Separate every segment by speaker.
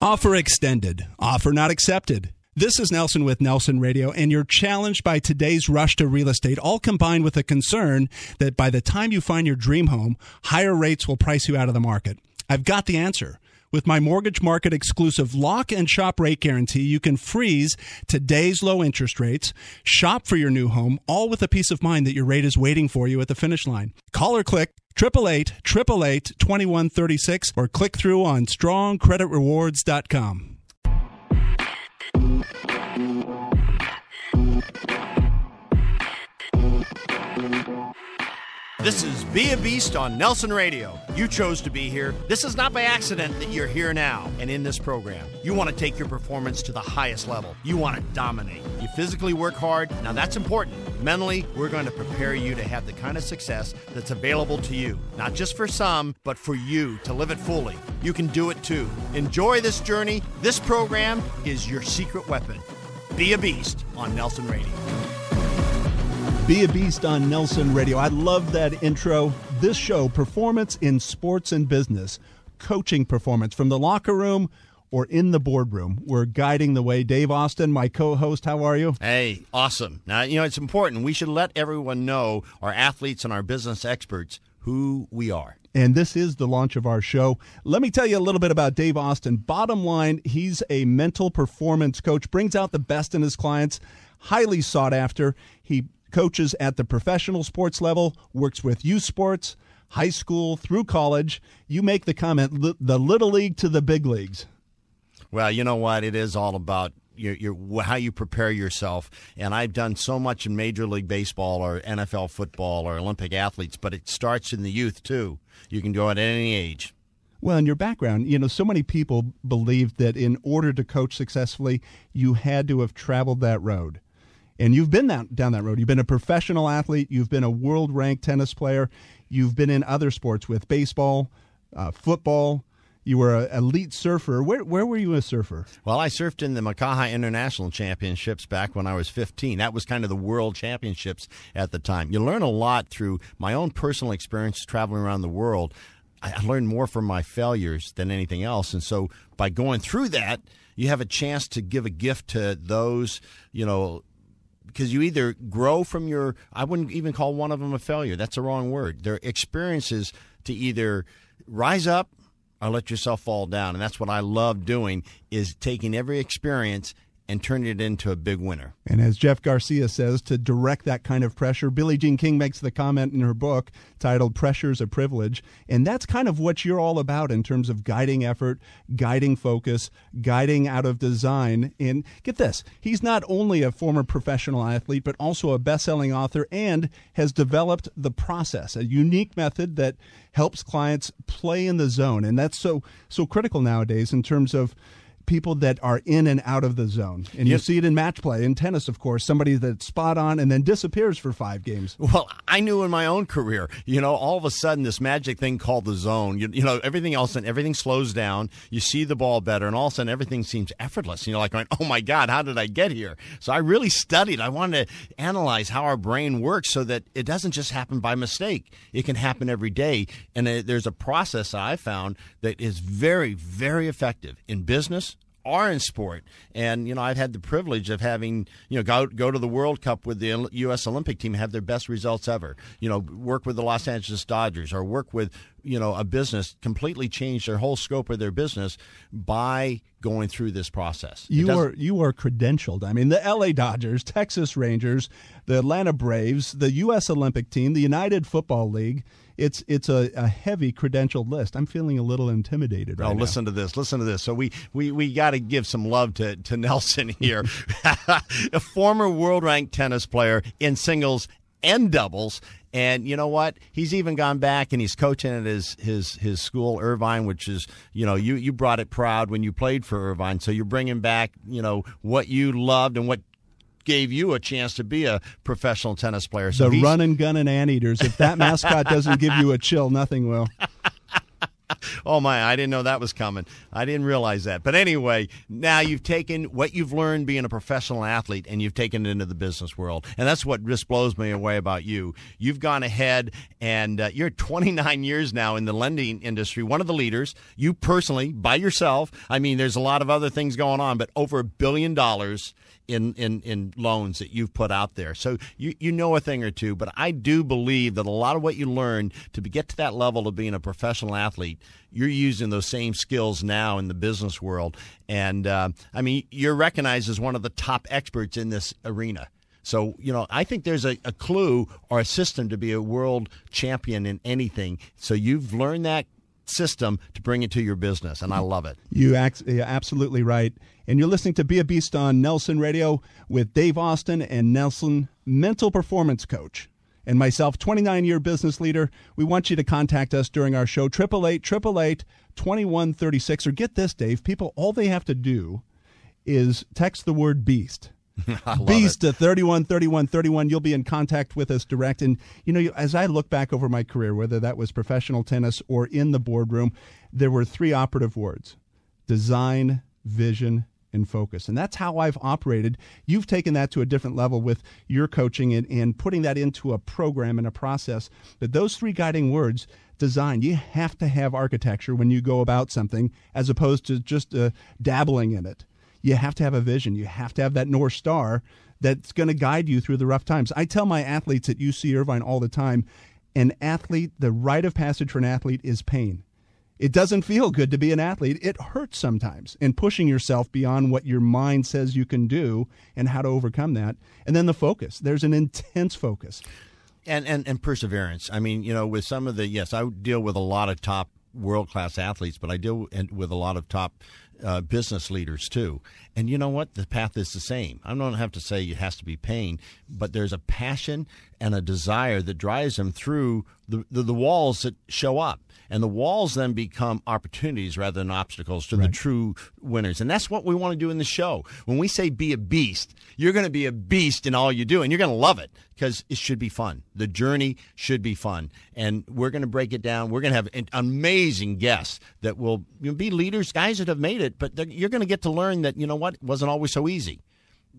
Speaker 1: Offer extended. Offer not accepted. This is Nelson with Nelson Radio, and you're challenged by today's rush to real estate, all combined with a concern that by the time you find your dream home, higher rates will price you out of the market. I've got the answer. With my mortgage market exclusive lock and shop rate guarantee, you can freeze today's low interest rates, shop for your new home, all with the peace of mind that your rate is waiting for you at the finish line. Call or click 888-888-2136 or click through on strongcreditrewards.com.
Speaker 2: This is Be a Beast on Nelson Radio. You chose to be here. This is not by accident that you're here now. And in this program, you want to take your performance to the highest level. You want to dominate. You physically work hard. Now that's important. Mentally, we're going to prepare you to have the kind of success that's available to you. Not just for some, but for you to live it fully. You can do it too. Enjoy this journey. This program is your secret weapon. Be a Beast on Nelson Radio.
Speaker 1: Be a Beast on Nelson Radio. I love that intro. This show, performance in sports and business, coaching performance from the locker room or in the boardroom. We're guiding the way. Dave Austin, my co-host, how are you?
Speaker 2: Hey, awesome. Now, it's important. We should let everyone know, our athletes and our business experts, who we are.
Speaker 1: And this is the launch of our show. Let me tell you a little bit about Dave Austin. Bottom line, he's a mental performance coach, brings out the best in his clients, highly sought after. He coaches at the professional sports level, works with youth sports, high school, through college. You make the comment, the little league to the big leagues.
Speaker 2: Well, you know what? It is all about how you prepare yourself. And I've done so much in Major League Baseball or NFL football or Olympic athletes, but it starts in the youth, too. You can go at any age.
Speaker 1: Well, in your background, so many people believe that in order to coach successfully, you had to have traveled that road. And you've been down that road. You've been a professional athlete. You've been a world-ranked tennis player. You've been in other sports with baseball, football. You were an elite surfer. Where were you a surfer?
Speaker 2: Well, I surfed in the Makaha International Championships back when I was 15. That was kind of the world championships at the time. You learn a lot through my own personal experience traveling around the world. I learned more from my failures than anything else. And so by going through that, you have a chance to give a gift to those, because you either grow from I wouldn't even call one of them a failure. That's the wrong word. They're experiences to either rise up or let yourself fall down. And that's what I love doing, is taking every experience and turning it into a big winner.
Speaker 1: And as Jeff Garcia says, to direct that kind of pressure, Billie Jean King makes the comment in her book titled Pressure's a Privilege. And that's kind of what you're all about in terms of guiding effort, guiding focus, guiding out of design. And get this, he's not only a former professional athlete, but also a best-selling author and has developed the process, a unique method that helps clients play in the zone. And that's so critical nowadays in terms of people that are in and out of the zone. And you see it in match play, in tennis, of course, somebody that's spot on and then disappears for 5 games.
Speaker 2: Well, I knew in my own career, all of a sudden this magic thing called the zone, everything else, and everything slows down. You see the ball better, and all of a sudden everything seems effortless. Like going, oh my God, how did I get here? So I really studied. I wanted to analyze how our brain works so that it doesn't just happen by mistake. It can happen every day. And there's a process I found that is very, very effective in business or in sport. And, I've had the privilege of having, go to the World Cup with the U.S. Olympic team, have their best results ever, work with the Los Angeles Dodgers, or work with, a business, completely change their whole scope of their business by going through this process.
Speaker 1: You are credentialed. I mean, the L.A. Dodgers, Texas Rangers, the Atlanta Braves, the U.S. Olympic team, the United Football League. It's a heavy credentialed list. I'm feeling a little intimidated right now.
Speaker 2: Listen to this. So we got to give some love to Nelson here. A former world-ranked tennis player in singles and doubles. And you know what? He's even gone back and he's coaching at his school, Irvine, which is, you brought it proud when you played for Irvine. So you're bringing back, what you loved and what gave you a chance to be a professional tennis player. So
Speaker 1: the run and gun and anteaters. If that mascot doesn't give you a chill, nothing will.
Speaker 2: Oh, my, I didn't know that was coming. I didn't realize that. But anyway, now you've taken what you've learned being a professional athlete and you've taken it into the business world. And that's what just blows me away about you. You've gone ahead and you're 29 years now in the lending industry, one of the leaders. You personally, by yourself, I mean, there's a lot of other things going on, but over $1 billion in loans that you've put out there. So you know a thing or two, but I do believe that a lot of what you learned to get to that level of being a professional athlete, you're using those same skills now in the business world. And, I mean, you're recognized as one of the top experts in this arena. So, you know, I think there's a clue or a system to be a world champion in anything. So you've learned that system to bring it to your business, and I love it. You're
Speaker 1: absolutely right. And you're listening to Be a Beast on Nelson Radio with Dave Austin and Nelson, mental performance coach, and myself, 29-year business leader. We want you to contact us during our show, 888-888-2136. Or get this, Dave, people, all they have to do is text the word BEAST. Beast to 313131. You'll be in contact with us direct. And, you know, as I look back over my career, whether that was professional tennis or in the boardroom, there were three operative words: design, vision, and focus. And that's how I've operated. You've taken that to a different level with your coaching and putting that into a program and a process. But those three guiding words, design, you have to have architecture when you go about something as opposed to just dabbling in it. You have to have a vision. You have to have that North Star that's going to guide you through the rough times. I tell my athletes at UC Irvine all the time, the rite of passage for an athlete is pain. It doesn't feel good to be an athlete. It hurts sometimes, and pushing yourself beyond what your mind says you can do and how to overcome that. And then the focus. There's an intense focus.
Speaker 2: And perseverance. I mean, you know, with some of yes, I deal with a lot of top world-class athletes, but I deal with a lot of top business leaders too. And you know what? The path is the same. I don't have to say it has to be pain, but there's a passion and a desire that drives them through the walls that show up. And the walls then become opportunities rather than obstacles to the true winners. And that's what we want to do in the show. When we say be a beast, you're going to be a beast in all you do, and you're going to love it because it should be fun. The journey should be fun. And we're going to break it down. We're going to have amazing guests that will be leaders, guys that have made it, but you're going to get to learn that, you know what, it wasn't always so easy.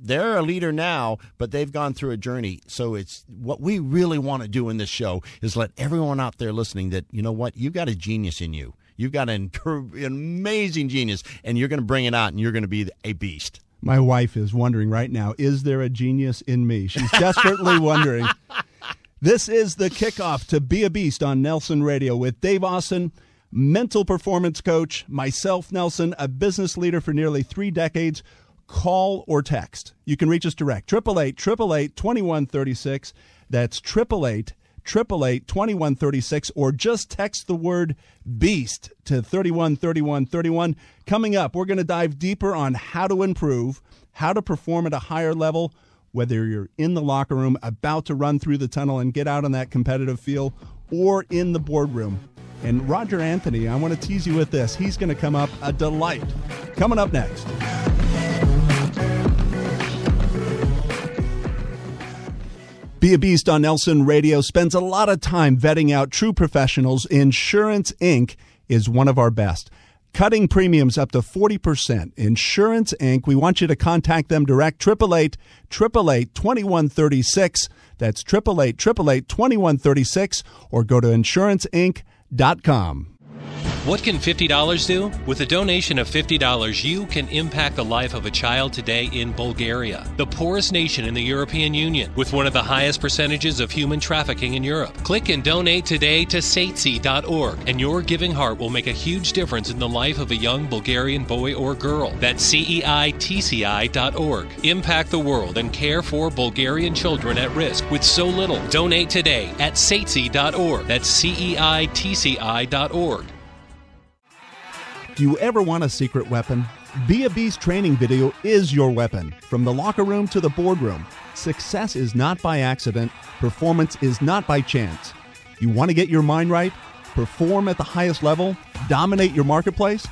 Speaker 2: They're a leader now, but they've gone through a journey. So it's what we really want to do in this show is let everyone out there listening that, you know what, you've got a genius in you. You've got an amazing genius, and you're going to bring it out, and you're going to be a beast.
Speaker 1: My wife is wondering right now, is there a genius in me? She's desperately wondering. This is the kickoff to Be a Beast on Nelson Radio with Dave Austin, mental performance coach, myself, Nelson, a business leader for nearly 3 decades. Call or text. You can reach us direct, 888-888-2136. That's 888-888-2136, or just text the word BEAST to 313131. Coming up, we're going to dive deeper on how to improve, how to perform at a higher level, whether you're in the locker room, about to run through the tunnel and get out on that competitive field, or in the boardroom. And Roger Anthony, I want to tease you with this. He's going to come up a delight. Coming up next. Be a Beast on Nelson Radio spends a lot of time vetting out true professionals. Insurance Inc. is one of our best. Cutting premiums up to 40%. Insurance Inc. We want you to contact them direct, 888-888-2136. That's 888-888-2136, or go to insuranceinc.com.
Speaker 3: What can $50 do? With a donation of $50, you can impact the life of a child today in Bulgaria, the poorest nation in the European Union, with one of the highest percentages of human trafficking in Europe. Click and donate today to satesi.org, and your giving heart will make a huge difference in the life of a young Bulgarian boy or girl. That's CEITCI.org. Impact the world and care for Bulgarian children at risk with so little. Donate today at satesi.org. That's CEITCI.org.
Speaker 1: Do you ever want a secret weapon? Be a Beast training video is your weapon. From the locker room to the boardroom, success is not by accident. Performance is not by chance. You want to get your mind right? Perform at the highest level? Dominate your marketplace?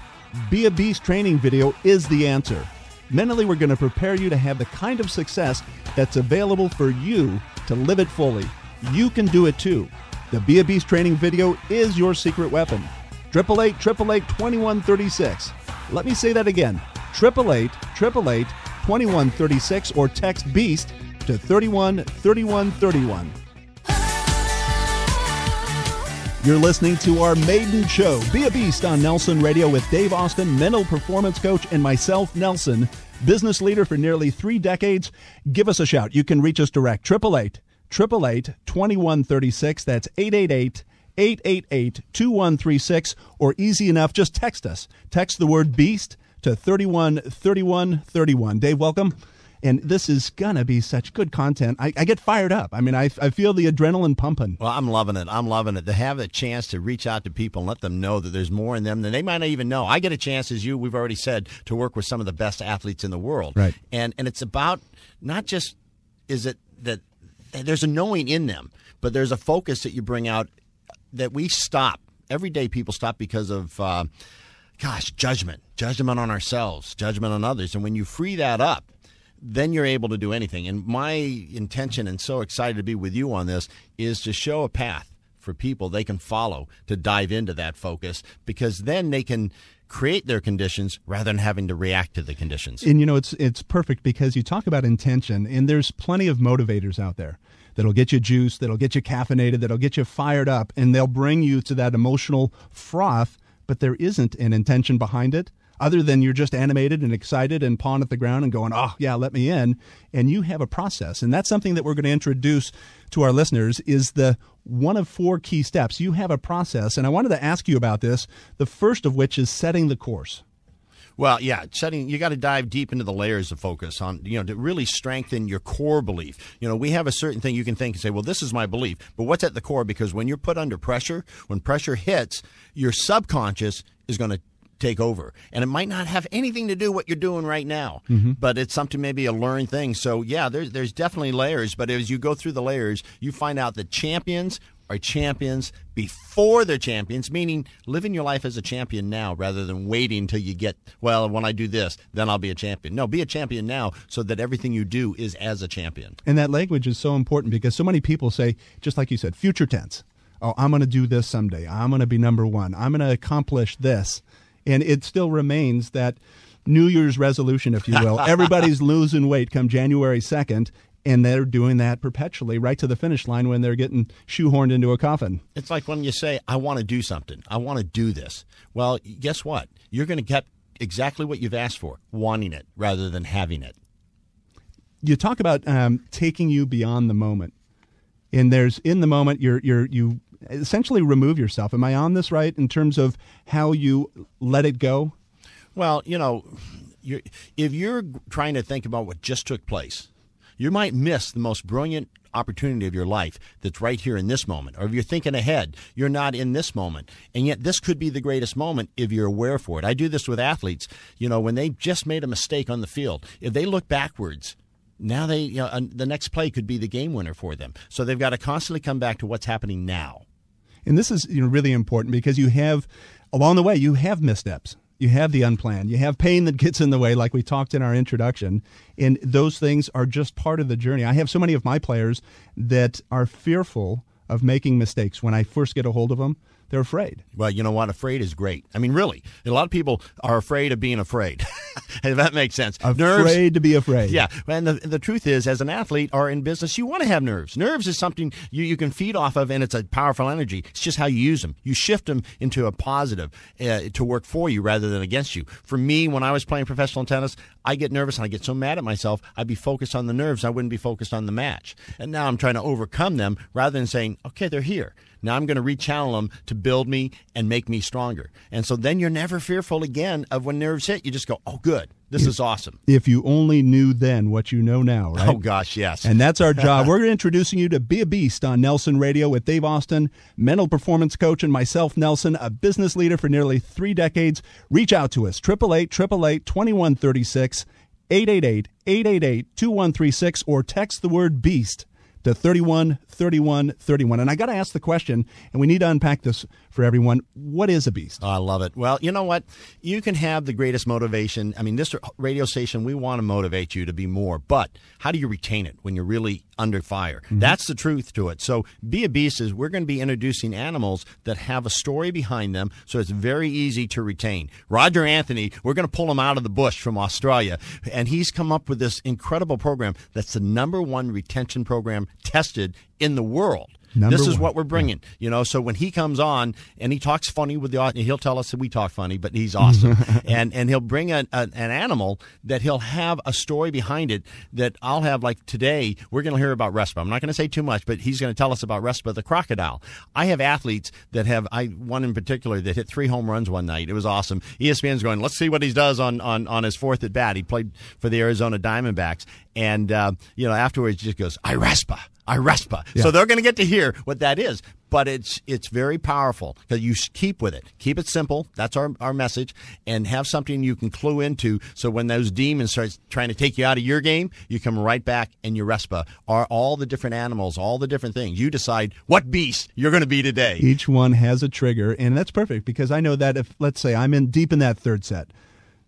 Speaker 1: Be a Beast training video is the answer. Mentally, we're going to prepare you to have the kind of success that's available for you to live it fully. You can do it too. The Be a Beast training video is your secret weapon. 888-888-2136. Let me say that again. 888-888-2136 or text BEAST to 313131. You're listening to our maiden show, Be a Beast on Nelson Radio with Dave Austin, mental performance coach, and myself, Nelson, business leader for nearly 3 decades. Give us a shout. You can reach us direct. 888-888-2136. That's 888-888-2136. Or easy enough, just text us. Text the word BEAST to 313131. Dave, welcome. And this is going to be such good content. I get fired up. I mean, I feel the adrenaline pumping.
Speaker 2: Well, I'm loving it. I'm loving it. To have a chance to reach out to people and let them know that there's more in them than they might not even know. I get a chance, as we've already said, to work with some of the best athletes in the world.
Speaker 1: Right.
Speaker 2: And it's about not just is it that there's a knowing in them, but there's a focus that you bring out that we stop. Every day people stop because of, judgment on ourselves, judgment on others. And when you free that up, then you're able to do anything. And my intention, and so excited to be with you on this, is to show a path for people they can follow to dive into that focus, because then they can create their conditions rather than having to react to the conditions.
Speaker 1: And, it's perfect because you talk about intention, and there's plenty of motivators out there that'll get you juiced, that'll get you caffeinated, that'll get you fired up, and they'll bring you to that emotional froth, but there isn't an intention behind it. Other than you're just animated and excited and pawing at the ground and going, oh, yeah, let me in. And you have a process. And that's something that we're going to introduce to our listeners is the one of 4 key steps. You have a process. And I wanted to ask you about this, the first of which is setting the course.
Speaker 2: Well, yeah, you got to dive deep into the layers of focus on, to really strengthen your core belief. We have a certain thing you can think and say, well, this is my belief. But what's at the core? Because when you're put under pressure, when pressure hits, your subconscious is going to take over. And it might not have anything to do what you're doing right now, but it's something, maybe a learned thing. So, yeah, there's definitely layers. But as you go through the layers, you find out that champions are champions before they're champions, meaning living your life as a champion now rather than waiting till you get, well, when I do this, then I'll be a champion. No, be a champion now so that everything you do is as a champion.
Speaker 1: And that language is so important because so many people say, just like you said, future tense. Oh, I'm going to do this someday. I'm going to be number one. I'm going to accomplish this. And it still remains that New Year's resolution, if you will. Everybody's losing weight come January 2nd, and they're doing that perpetually right to the finish line when they're getting shoehorned into a coffin.
Speaker 2: It's like when you say, I want to do something. I want to do this. Well, guess what? You're going to get exactly what you've asked for, wanting it rather than having it.
Speaker 1: You talk about taking you beyond the moment. And there's in the moment, you essentially remove yourself. Am I on this right in terms of how you let it go?
Speaker 2: Well, if you're trying to think about what just took place, you might miss the most brilliant opportunity of your life that's right here in this moment. Or if you're thinking ahead, you're not in this moment. And yet this could be the greatest moment if you're aware for it. I do this with athletes. When they just made a mistake on the field, if they look backwards, now the next play could be the game winner for them. So they've got to constantly come back to what's happening now.
Speaker 1: And this is really important because along the way, you have missteps. You have the unplanned. You have pain that gets in the way, like we talked in our introduction. And those things are just part of the journey. I have so many of my players that are fearful of making mistakes. When I first get a hold of them, they're afraid.
Speaker 2: Well, you know what? Afraid is great. I mean, really. A lot of people are afraid of being afraid. If that makes sense.
Speaker 1: Afraid to be afraid.
Speaker 2: Yeah. And the truth is, as an athlete or in business, you want to have nerves. Nerves is something you can feed off of, and it's a powerful energy. It's just how you use them. You shift them into a positive to work for you rather than against you. For me, when I was playing professional tennis, I get nervous and I get so mad at myself, I'd be focused on the nerves. I wouldn't be focused on the match. And now I'm trying to overcome them rather than saying, okay, they're here. Now I'm going to rechannel them to build me and make me stronger. And so then you're never fearful again of when nerves hit. You just go, oh, good. This is awesome.
Speaker 1: If you only knew then what you know now, right?
Speaker 2: Oh, gosh, yes.
Speaker 1: And that's our job. We're introducing you to Be a Beast on Nelson Radio with Dave Austin, mental performance coach, and myself, Nelson, a business leader for nearly 3 decades. Reach out to us, 888-888-2136, 888-888-2136, or text the word BEAST to 313131. And I got to ask the question, and we need to unpack this for everyone. What is a beast?
Speaker 2: Oh, I love it. Well, you know what? You can have the greatest motivation. I mean, this radio station, we want to motivate you to be more. But how do you retain it when you're really under fire? Mm-hmm. That's the truth to it. So Be a Beast is we're going to be introducing animals that have a story behind them, so it's very easy to retain. Roger Anthony, we're going to pull him out of the bush from Australia, and he's come up with this incredible program that's the #1 retention program tested in the world. This is what we're bringing, so when he comes on and he talks funny with the audience, he'll tell us that we talk funny, but he's awesome. and he'll bring an animal that he'll have a story behind it that I'll have, like today, we're going to hear about Respa. I'm not going to say too much, but he's going to tell us about Respa the crocodile. I have athletes that one in particular that hit 3 home runs one night. It was awesome. ESPN's going, let's see what he does on his 4th at bat. He played for the Arizona Diamondbacks. And, afterwards he just goes, I Respa. Yeah. So they're going to get to hear what that is. But it's very powerful because you keep with it. Keep it simple. That's our message. And have something you can clue into so when those demons start trying to take you out of your game, you come right back and your Respa are all the different animals, all the different things. You decide what beast you're going to be today.
Speaker 1: Each one has a trigger, and that's perfect because I know that if, let's say, I'm deep in that 3rd set,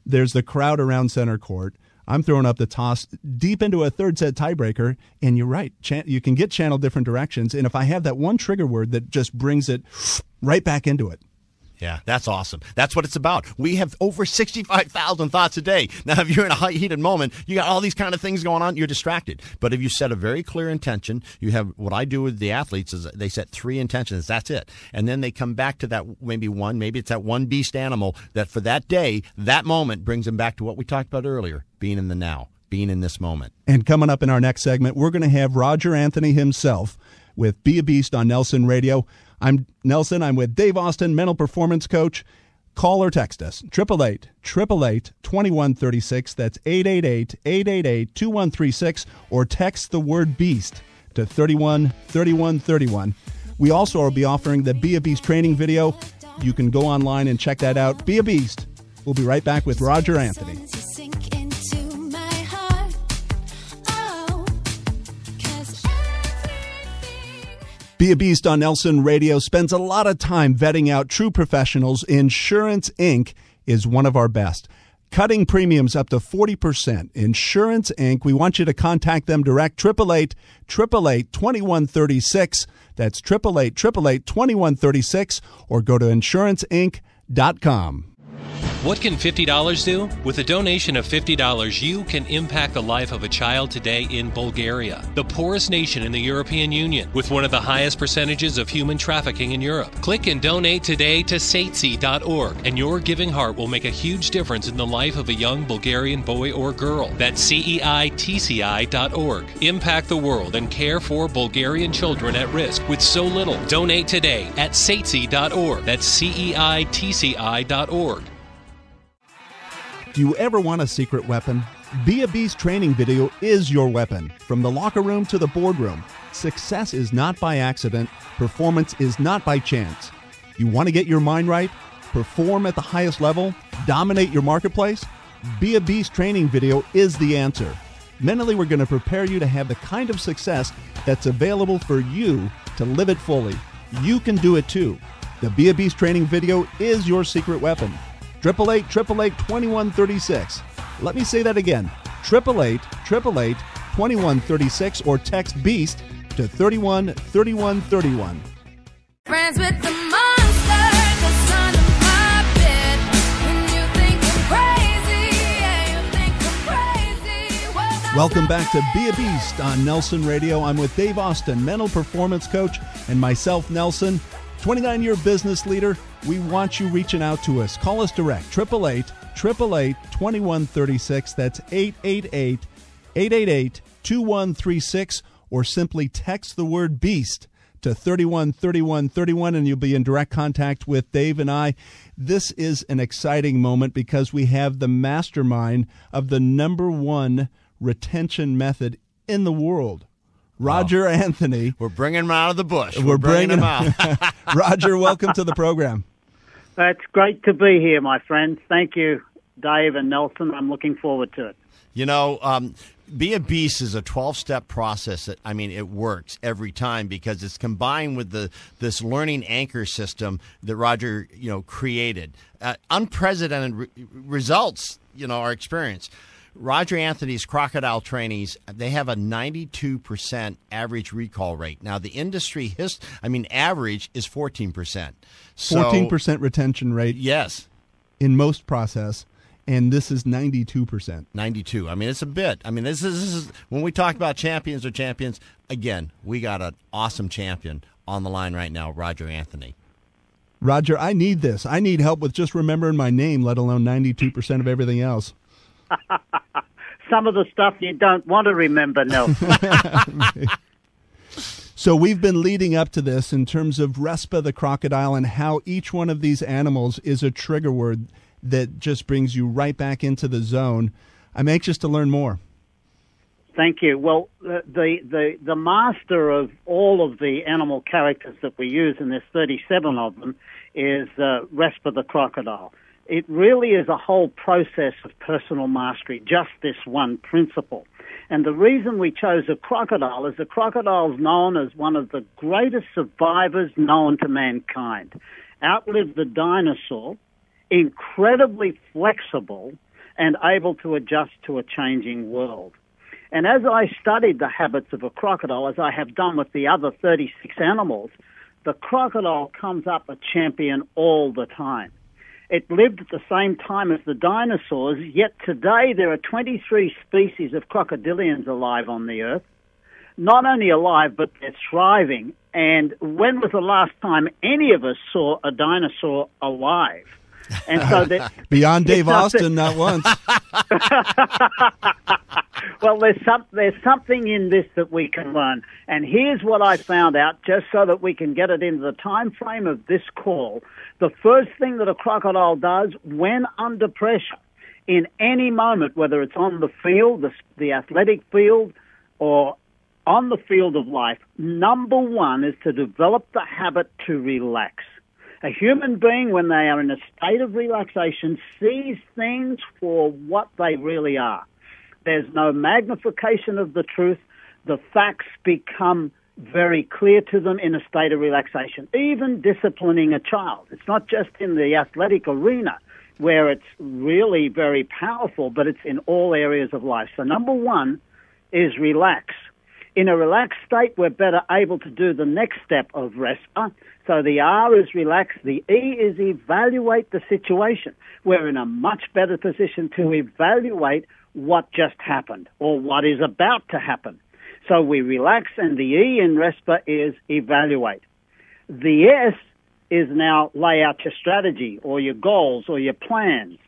Speaker 1: there's the crowd around center court. I'm throwing up the toss deep into a 3rd set tiebreaker, and you're right. You can get channeled different directions, and if I have that one trigger word that just brings it right back into it.
Speaker 2: Yeah, that's awesome. That's what it's about. We have over 65,000 thoughts a day. Now, if you're in a heated moment, you got all these kind of things going on, you're distracted. But if you set a very clear intention, you have what I do with the athletes is they set 3 intentions. That's it. And then they come back to that maybe it's that one beast animal that for that day, that moment brings them back to what we talked about earlier, being in the now, being in this moment.
Speaker 1: And coming up in our next segment, we're going to have Roger Anthony himself with Be a Beast on Nelson Radio. I'm Nelson. I'm with Dave Austin, mental performance coach. Call or text us, 888-888-2136. That's 888-888-2136. Or text the word BEAST to 313131. We also will be offering the Be a Beast training video. You can go online and check that out. Be a Beast. We'll be right back with Roger Anthony. Be a Beast on Nelson Radio spends a lot of time vetting out true professionals. Insurance Inc. is one of our best. Cutting premiums up to 40%. Insurance Inc. We want you to contact them direct. 888-888-2136. That's 888-888-2136. Or go to insuranceinc.com.
Speaker 3: What can $50 do? With a donation of $50, you can impact the life of a child today in Bulgaria, the poorest nation in the European Union, with one of the highest percentages of human trafficking in Europe. Click and donate today to satesi.org, and your giving heart will make a huge difference in the life of a young Bulgarian boy or girl. That's CEITCI.org. Impact the world and care for Bulgarian children at risk with so little. Donate today at satesi.org. That's CEITCI.org.
Speaker 1: Do you ever want a secret weapon? Be a Beast training video is your weapon. From the locker room to the boardroom, success is not by accident. Performance is not by chance. You want to get your mind right? Perform at the highest level? Dominate your marketplace? Be a Beast training video is the answer. Mentally, we're going to prepare you to have the kind of success that's available for you to live it fully. You can do it too. The Be a Beast training video is your secret weapon. 888-888-2136. Let me say that again. 888-888-2136 or text BEAST to 313131.
Speaker 4: Friends with the monster that's under my bed. And you think you're crazy, yeah, you think you're crazy.
Speaker 1: Welcome back to Be a Beast on Nelson Radio. I'm with Dave Austin, mental performance coach, and myself, Nelson, 29-year business leader. We want you reaching out to us. Call us direct, 888-888-2136. That's 888-888-2136. Or simply text the word BEAST to 313131, and you'll be in direct contact with Dave and I. This is an exciting moment because we have the mastermind of the #1 retention method in the world. Roger Anthony.
Speaker 2: We're bringing him out of the bush.
Speaker 1: We're bringing him out. Roger, welcome to the program.
Speaker 5: It's great to be here, my friends. Thank you. Dave and Nelson. I'm looking forward to it.
Speaker 2: You know, Be a Beast is a 12-step process that, I mean, it works every time because it's combined with this learning anchor system that Roger, created. Unprecedented results, our experience. Roger Anthony's crocodile trainees, they have a 92% average recall rate. Now, the industry average is 14%. So,
Speaker 1: 14% retention rate.
Speaker 2: Yes.
Speaker 1: In most process. And this is 92%.
Speaker 2: 92. I mean, it's a bit. I mean, this is when we talk about champions, again, we got an awesome champion on the line right now, Roger Anthony.
Speaker 1: Roger, I need this. I need help with just remembering my name, let alone 92% of everything else.
Speaker 5: Some of the stuff you don't want to remember, Nelson.
Speaker 1: So we've been leading up to this in terms of Respa the crocodile and how each one of these animals is a trigger word that just brings you right back into the zone. I'm anxious to learn more.
Speaker 5: Thank you. Well, the master of all of the animal characters that we use, and there's 37 of them, is Respa the crocodile. It really is a whole process of personal mastery, just this one principle. And the reason we chose a crocodile is the crocodile is known as one of the greatest survivors known to mankind. Outlived the dinosaur, incredibly flexible, and able to adjust to a changing world. And as I studied the habits of a crocodile, as I have done with the other 36 animals, the crocodile comes up a champion all the time. It lived at the same time as the dinosaurs, yet today there are 23 species of crocodilians alive on the earth. Not only alive, but they're thriving. And when was the last time any of us saw a dinosaur alive? And so that
Speaker 1: beyond Dave Austin, not once.
Speaker 5: Well, there's something in this that we can learn. And here's what I found out, just so that we can get it into the time frame of this call. The first thing that a crocodile does when under pressure, in any moment, whether it's on the field, the athletic field, or on the field of life, number one is to develop the habit to relax. A human being, when they are in a state of relaxation, sees things for what they really are. There's no magnification of the truth. The facts become very clear to them in a state of relaxation. Even disciplining a child. It's not just in the athletic arena where it's really very powerful, but it's in all areas of life. So number one is relax. In a relaxed state, we're better able to do the next step of RESPA. So the R is relax. The E is evaluate the situation. We're in a much better position to evaluate what just happened or what is about to happen. So we relax, and the E in RESPA is evaluate. The S is now lay out your strategy or your goals or your plans.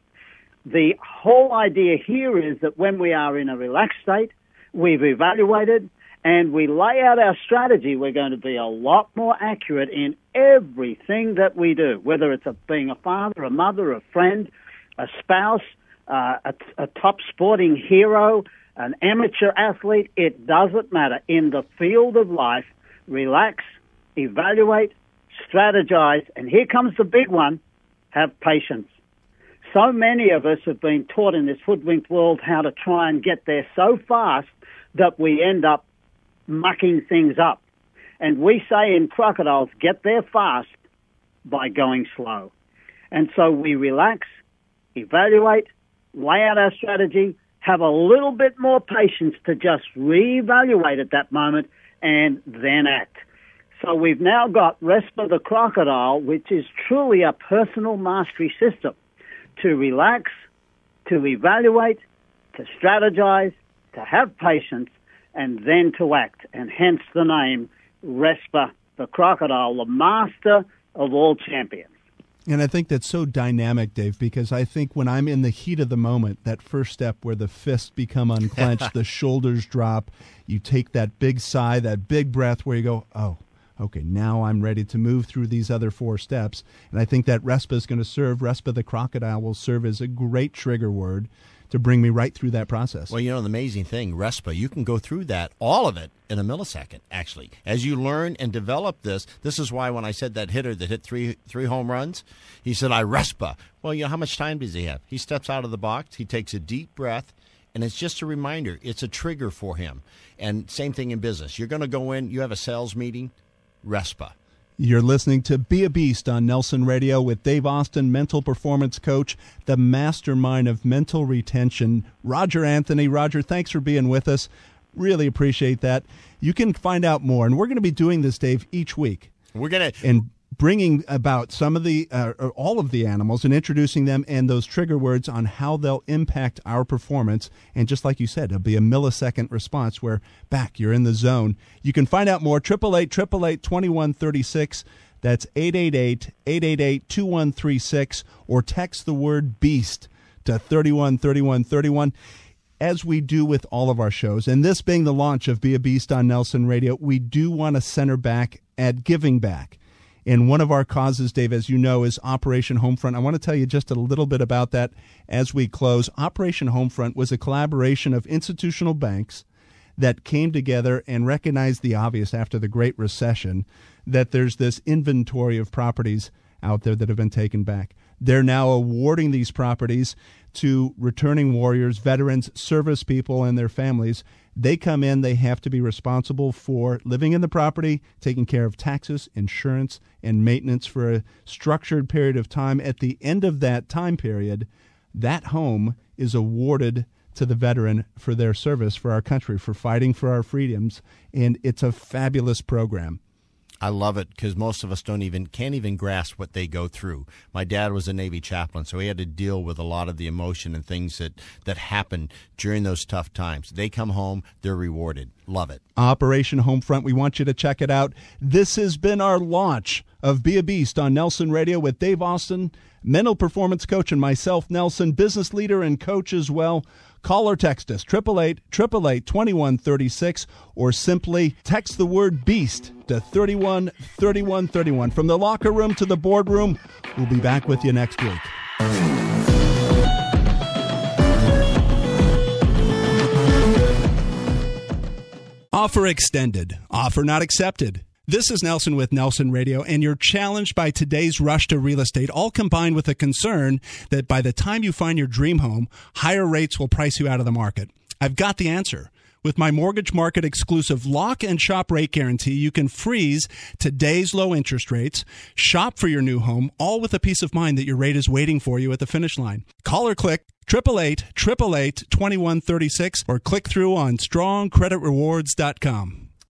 Speaker 5: The whole idea here is that when we are in a relaxed state, we've evaluated, and we lay out our strategy, we're going to be a lot more accurate in everything that we do, whether it's being a father, a mother, a friend, a spouse, a top sporting hero, an amateur athlete. It doesn't matter. In the field of life, relax, evaluate, strategize, and here comes the big one, have patience. So many of us have been taught in this hoodwinked world how to try and get there so fast that we end up mucking things up. And we say in crocodiles, get there fast by going slow. And so we relax, evaluate, lay out our strategy, have a little bit more patience to just reevaluate at that moment, and then act. So we've now got RESPA the crocodile, which is truly a personal mastery system to relax, to evaluate, to strategize, to have patience, and then to act, and hence the name RESPA the crocodile, the master of all champions.
Speaker 1: And I think that's so dynamic, Dave, because I think when I'm in the heat of the moment, that first step where the fists become unclenched, the shoulders drop, you take that big sigh, that big breath where you go, oh, okay, now I'm ready to move through these other four steps. And I think that RESPA is going to serve, RESPA the crocodile will serve as a great trigger word to bring me right through that process.
Speaker 2: Well, the amazing thing, RESPA, you can go through that, all of it, in a millisecond, actually. As you learn and develop this is why when I said that hitter that hit three home runs, he said, I RESPA. Well, how much time does he have? He steps out of the box, he takes a deep breath, and it's just a reminder. It's a trigger for him. And same thing in business. You're going to go in, you have a sales meeting, RESPA.
Speaker 1: You're listening to Be a Beast on Nelson Radio with Dave Austin, mental performance coach, the mastermind of mental retention, Roger Anthony. Roger, thanks for being with us. Really appreciate that. You can find out more, and we're going to be doing this, Dave, each week.
Speaker 2: We're going to...
Speaker 1: And bringing about some of the, all of the animals and introducing them and those trigger words on how they'll impact our performance. And just like you said, it'll be a millisecond response where you're in the zone. You can find out more, 888-888-2136. That's 888-888-2136, or text the word BEAST to 313131. As we do with all of our shows, and this being the launch of Be a Beast on Nelson Radio, we do want to center back at giving back. And one of our causes, Dave, as you know, is Operation Homefront. I want to tell you just a little bit about that as we close. Operation Homefront was a collaboration of institutional banks that came together and recognized the obvious after the Great Recession, that there's this inventory of properties out there that have been taken back. They're now awarding these properties to returning warriors, veterans, service people, and their families. They come in, they have to be responsible for living in the property, taking care of taxes, insurance, and maintenance for a structured period of time. At the end of that time period, that home is awarded to the veteran for their service for our country, for fighting for our freedoms, and it's a fabulous program.
Speaker 2: I love it because most of us can't even grasp what they go through. My dad was a Navy chaplain, so he had to deal with a lot of the emotion and things that happen during those tough times. They come home, they're rewarded. Love it.
Speaker 1: Operation Homefront, we want you to check it out. This has been our launch of Be a Beast on Nelson Radio with Dave Austin, mental performance coach, and myself, Nelson, business leader and coach as well. Call or text us, 888-888-2136, or simply text the word BEAST to 313131. From the locker room to the boardroom, we'll be back with you next week. Offer extended. Offer not accepted. This is Nelson with Nelson Radio, and you're challenged by today's rush to real estate, all combined with a concern that by the time you find your dream home, higher rates will price you out of the market. I've got the answer. With my Mortgage Market exclusive lock and shop rate guarantee, you can freeze today's low interest rates, shop for your new home, all with a peace of mind that your rate is waiting for you at the finish line. Call or click 888-888-2136 or click through on strongcreditrewards.com.